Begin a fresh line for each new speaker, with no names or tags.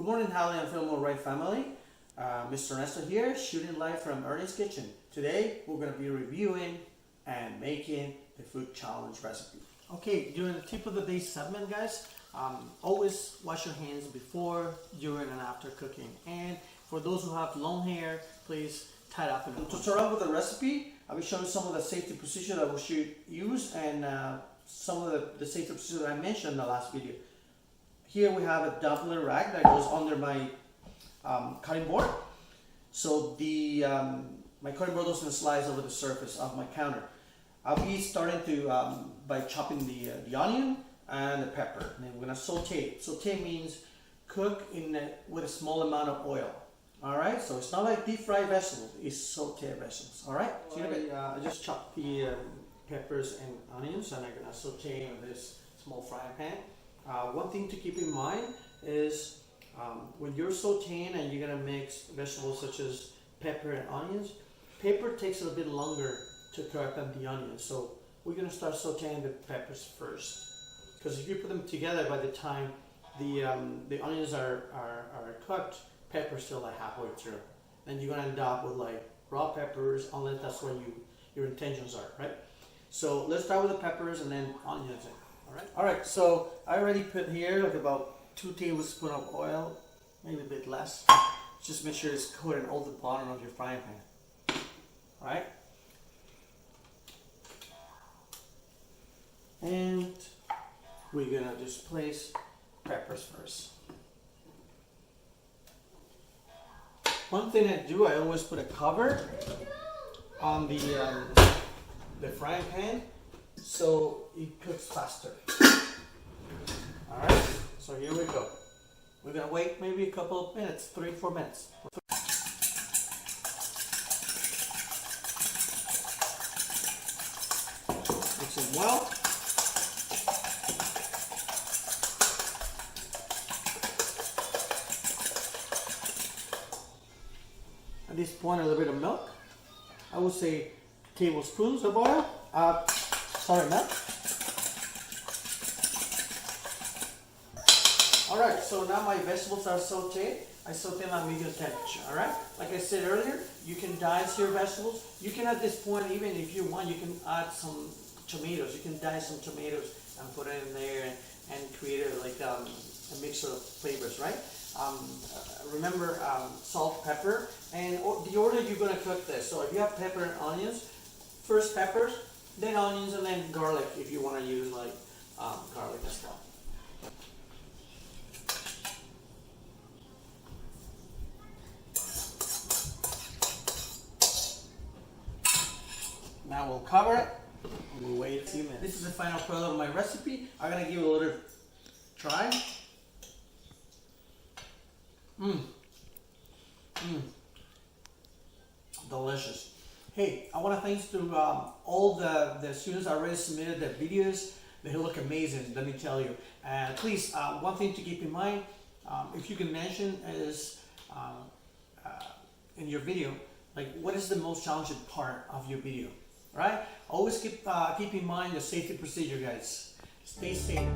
morning, Holly and Film Right family. Mr. Ernesto here, shooting live from Ernie's kitchen. Today, we're going to be reviewing and making the food challenge recipe. Okay, during the tip of the day segment, guys, always wash your hands before, during, and after cooking. And for those who have long hair, please tie it up. To start off with the recipe, I'll be showing some of the safety procedures that we should use and some of the safety procedures that I mentioned in the last video. Here we have a Doppler rack that goes under my cutting board, so the my cutting board doesn't slide over the surface of my counter. I'll be starting to by chopping the onion and the pepper, and then we're gonna saute. Saute means cook with a small amount of oil. All right, so it's not like deep fried vegetables; it's saute vegetables. All right, so I just chopped the peppers and onions, and I'm gonna saute in this small frying pan. One thing to keep in mind is when you're sauteing and you're gonna mix vegetables such as pepper and onions, pepper takes a little bit longer to cook than the onions. So we're gonna start sauteing the peppers first, because if you put them together, by the time the onions are cooked, pepper's still like halfway through. Then you're gonna end up with like raw peppers, unless that's what your intentions are, right? So let's start with the peppers and then onions. All right, so I already put here like about 2 tablespoons of oil, maybe a bit less. Just make sure it's coating all the bottom of your frying pan. All right, and we're gonna just place peppers first. One thing I do, I always put a cover on the frying pan, so it cooks faster. Alright, so here we go. We're gonna wait maybe a couple of minutes, 3-4 minutes. Mix it well. At this point, a little bit of milk. I would say tablespoons of oil. Milk. Alright, so now my vegetables are sauteed. I saute them at medium temperature, alright? Like I said earlier, you can dice your vegetables. You can at this point, even if you want, you can add some tomatoes. You can dice some tomatoes and put it in there and create a mixture of flavors, right? Remember salt, pepper, and the order you're going to cook this. So if you have pepper and onions, first peppers, then onions, and then garlic if you want to use like garlic as well. Now we'll cover it and we'll wait a few minutes. This is the final product of my recipe. I'm going to give it a little try. Delicious. Hey, I want to thanks to all the students that already submitted their videos. They look amazing, let me tell you. And please, one thing to keep in mind, if you can mention is in your video, like what is the most challenging part of your video, right? Always keep in mind the safety procedure, guys. Stay safe.